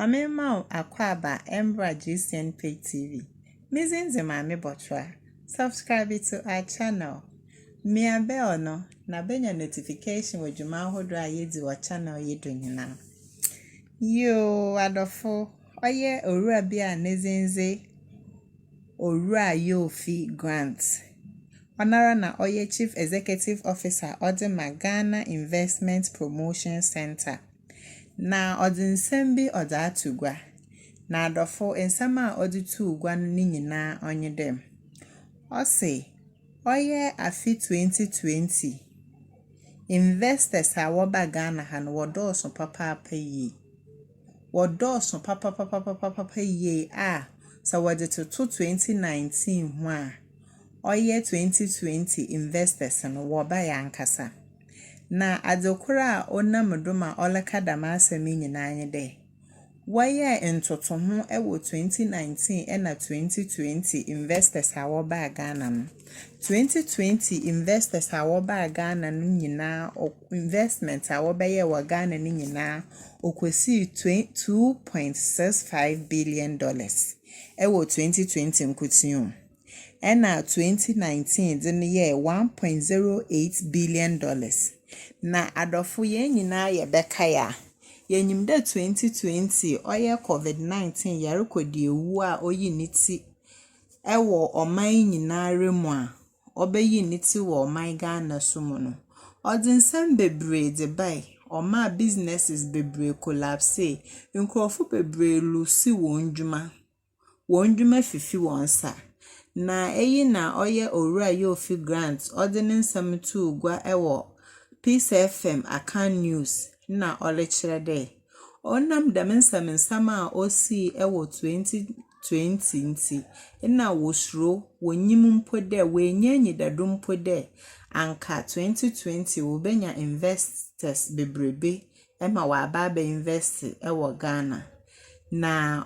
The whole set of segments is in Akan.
Mame Mao Akwaba Embra GCN Pay TV. Mizinze Mame Botra. Subscribe to our channel. Mia bell no na benya notification wa juma hodro ayedi wa channel yedo nyina. Yo adofo oye owura bia nezenze owura yofi grant. Onara na oye Chief Executive Officer Ghana Investment Promotion Center. Na odinsem bi oda atugwa. Na adofo ensem a oditu ugwa ni nyina onye dem. Ose oye afi 2020. Investors a woba Ghana han wodoso papa yi. Wodoso papa yi sa wode to 2019 ho oye 2020 investors no woba yankasa. Na adokura onam doma oleka damasemi nyina anye de. Waye entoto ho ewo 2019 ena 2020 investors a woba Ghana no. 2020 investors a woba Ghana no nyina investment a woba ye wa Ghana no nyina okwesi 2.65 billion dollars. Ewo 2020 nkutium. Ena 2019 dine ye 1.08 billion dollars. Na adofo ye nyina ye beka ya. Yenyim de 2020 oye COVID-19 yarekodi ewu a oyi niti ewo oman nyina remu a obeyi niti wo oman Ghana sumu no. Odinsem bebre de bai oma businesses bebre collapse nkrofo bebre lusi wonjuma fifi wonsa. Na eyi na oye owura yofi grant nsem tu ugwa ewo Peace FM Akan News na olechire de onam nsam a osi ewo 2020 nti na wosro wonyim mpode wenyanyi dado mpode anka 2020 wobenya investors bebrebe ema waba invest ewo Ghana na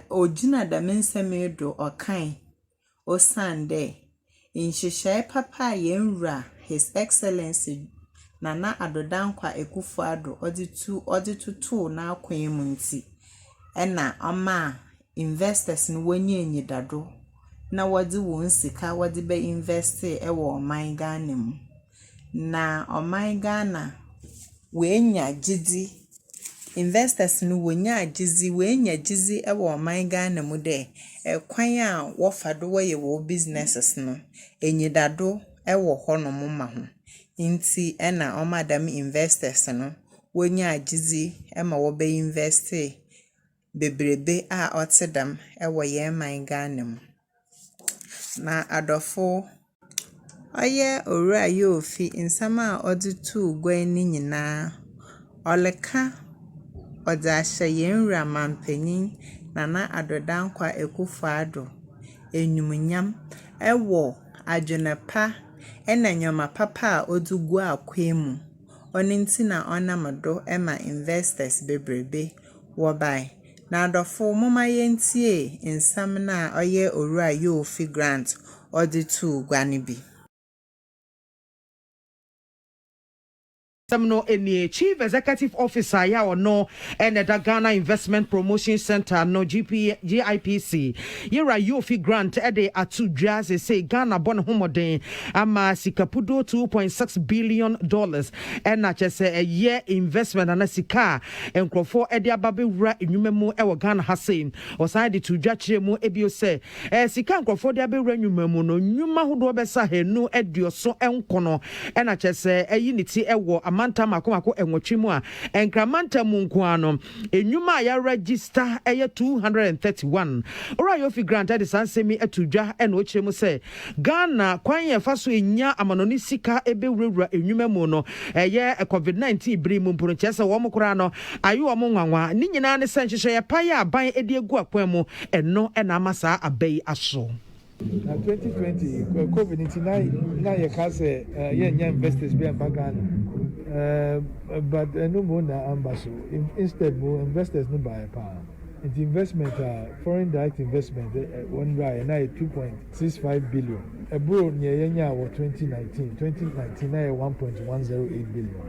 ojina nsam edo okan osande inhyehyɛ papa yenwura His Excellency Nana Addo Ekufuado odi tutu na akwan mu nti ena oma investors no wonyenyi dado na wodi won sika wodi be invest ewo oman Ghana mu na oman Ghana wenya gidi investors no wenya gizi ewo oman Ghana mu de ekwan a wofado wo ye wo businesses no enyi dado ewo hono mu ma ho inti ena omadam investors no wonya agizi ema wo be invest bebrebe a otedam ewo ye man Ghana mu. Na adofo oye owura yofi nsama oditu ugwa ni nyina oleka oda hye yenwura mampanyin Nana Addo Ekufuado enyumunyam ewo adwenepa ena nyoma papa a odugu akwemu oninti na onamdo ema investors bebrebe wo bai na adofo moma yentie nsam na oye owura yofi grant oditu gwani bi. No any Chief Executive Officer ya or no and the Ghana Investment Promotion Center no GIPC yera yofi grant ede atu jazz say Ghana bon homoden ama sikapudo $2.6 billion and na chese a year investment and sika enkrofo ede ababe wura enwumemu e wo Ghana hasen oside to dwachire mu ebio say sika enkrofo de abewura enwumemu no nwuma hodo besa henu edioso enkono and na chese eyiniti ewo manta makomako enwotwemu a enkramanta munkuano enwuma ya register eye 231 ora yofi grant ade sansemi atudwa ena ochiremu se Ghana kwan ye faso enya amanoni sika ebewurawura enwuma mu no eye COVID-19 biri mu mporo chese wo mokora no ayo wo nwanwa ni nyina ne sanhyehyɛ ya pa ya aban edi egu akwan mu eno ena amasa abai aso. Na 2020 COVID-19 na ye ka say ye investors be Ghana. But no more na ambaso. Instead more investors no buy power. The investment foreign direct investment one guy na 2.65 billion. Abroad near yenya 2019 na 1.108 billion.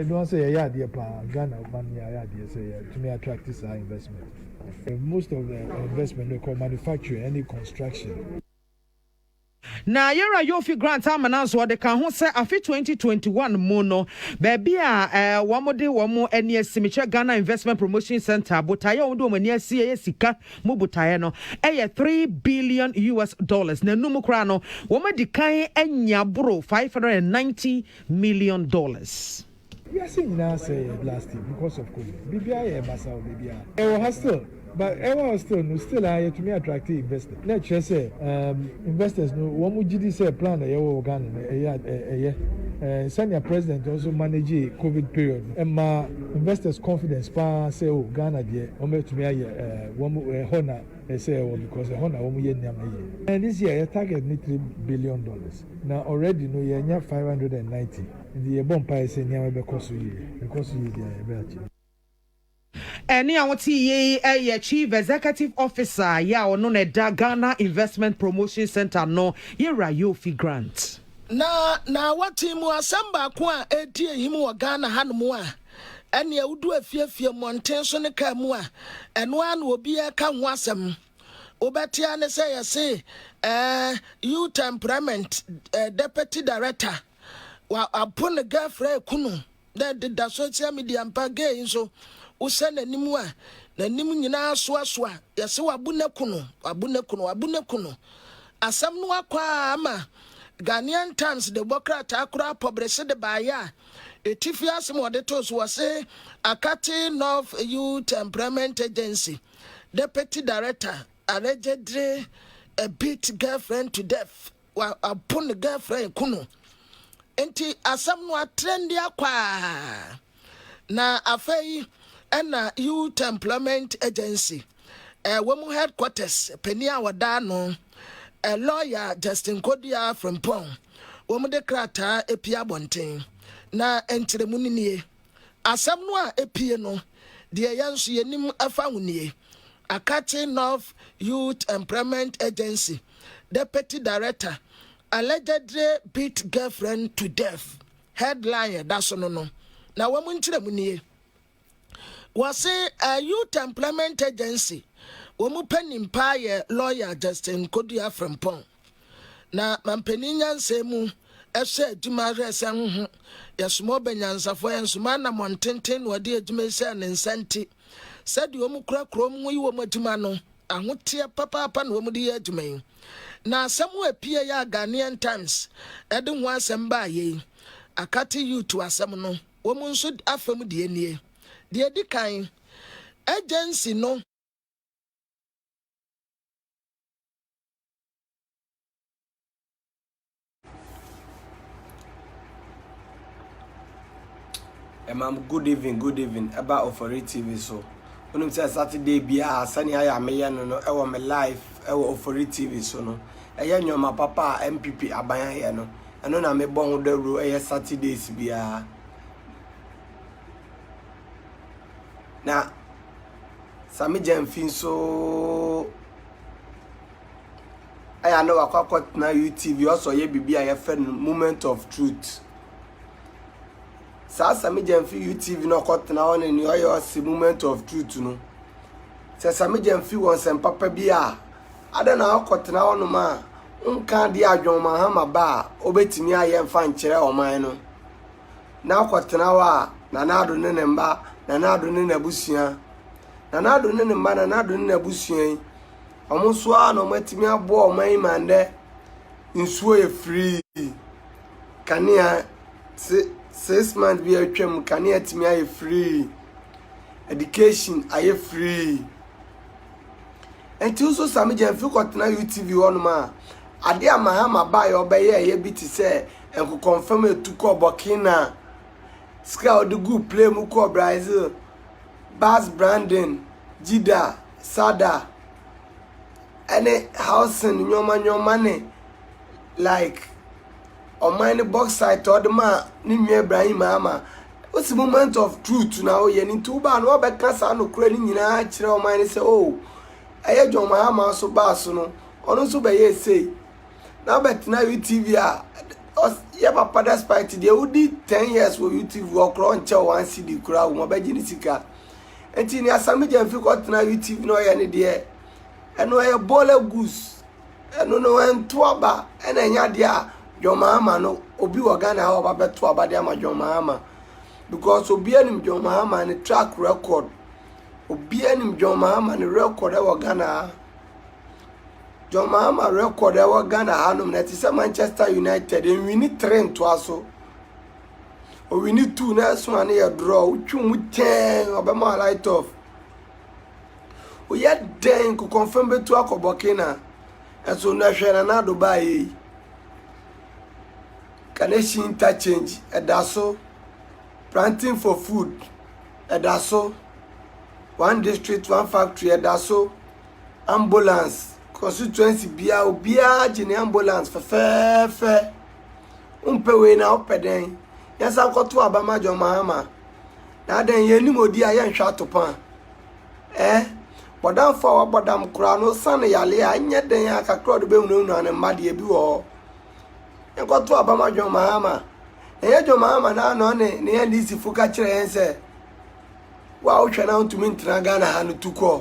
don't say yeah, dear Ghana money, yeah, dear say to me attract this investment. Most of the investment they call manufacturing, any construction. Na yera yofi grant amananso de kan ho se afi 2021 mu no baby a womode womo eni asimiche Ghana Investment Promotion Center botaye wodo mani asie sika mu botaye no 3 billion US dollars na numu kra no womadi kan anya bro 590 million dollars. We are seeing now say last year because of COVID. BBI Masao BBI. It was still, but everyone still I to me attractive investors. Let's just say investors no one would GD say plan a Ghana senior president also manage COVID period. And my investors confidence say oh Ghana there to me one honor say because the honor and this year target $3 billion. Now already no you 590. The bumpire say near because you Any awoti chief executive officer ya ono ne da Ghana Investment Promotion Center no yera yofi grant. Na wati mu asamba kwa etie himu wa Ghana hanumu a ene awudu afiefie monten so ne ka mu a eno an obi e ka ho asem obetia ne say yesi you temperament deputy director wa upon the girlfriend kunu that the social media mpage so usen animu a nanim nyina so yesi wabune kunu asam no akwa ama Ghanaian Times the Bokra akura publish the baya etifia asem wode to so say Akati North Youth Temperament Agency deputy director allegedly beat girlfriend to death wa upon the girlfriend kunu enti asam no atrendi akwa na afei na Youth Employment Agency womu headquarters penia wada no a lawyer Justin Kodia from Pong womu de krata epia bonten na entremu nie asam no a epie no de yanso yenim afa hunie Akati North Youth Employment Agency deputy director allegedly beat girlfriend to death. Headline that's no. Now woman chile was a Youth Employment Agency. Womu pen empire lawyer Justin Kodia from Pong. Na mampeninya semu ese juma resa yasmo benyansa fo ensuma na montenten wode adwuma se ne nsanti. Said womu kura krom yi womu adwuma no ahotie papa na womu de adwuma na asɛm apie ya Ghanaian Times ɛde ho asɛm ba ye Akati youth asɛm no wo mu nso afam de nie de di kan agency no Ma'am, good evening about Ofori TV so when say Saturday bia sani aya meya no e wo me live e wo Ofori TV so no eye nyoma papa MPP aban here no eno na me bon ho dawro eye Saturdays bia na sami jamfin so aya no akwakot na UTV also ye bibia ye fe moment of truth Sami Jamfi UTV no kotena on ni oyo si moment of truth no. Sami Jamfi won sem papa bia. Ada na kotena on ma nka dia adwon ma ha ma ba obetimi aye mfa nkire oman no. Na kotena wa Nana Addo ne mba, Nana Addo ne nabusua. Nana Addo ne mba, Nana Addo ne nabusua. Omo so a no matimi abo oman mande nsuo e free. Kania 6 months be a trim can yet me I free education I free and two so Sami Jamfi kotena UTV on ma ade amahama ba ye obeye ye biti say and could confirm it to call Burkina scout the good play mu call Brazil Bass Brandon Jida Sada any house in your money like on my box side to the man ni Ibrahim ama what's the moment of truth now ye ni tuba no be kasa no kura ni nyina kire o man say oh aye John Mahama so ba so no ono so be ye say now bet na UTV a Yeah, papa, despite they would did 10 years for YouTube work on chow one CD crowd, my Bajinica. And in your summit and feel got now YouTube no any dear. And no a bowl of goose. And no and twaba and any idea. Your mama no obi wagana how about twaba dama your mama. Because obianim your mama and a track record. Obianim your mama and a record our Ghana. John Mahama record our Ghana Hanum that is a Manchester United and we need 3 to us. Or we need 2 next one here draw. Chum 10 or my light off. We had then to confirm to our Bokina. And so Nana Addo buy. Can I see interchange? A dasso. Planting for food. A dasso. 1 district, 1 factory. A dasso. Ambulance. Constituency bia jini ambulance fe umpewe na opeden yasa nkoto abama John Mahama na den yenim odi aye nhwa atopan bodam fa wa bodam kura no san yale anye den akakro do behunu anu made ebi wo nkoto abama John Mahama John Mahama na no ne ya ndisi fuka kire yense wa wo hwe na ntumi ntra Ghana ha no tukọ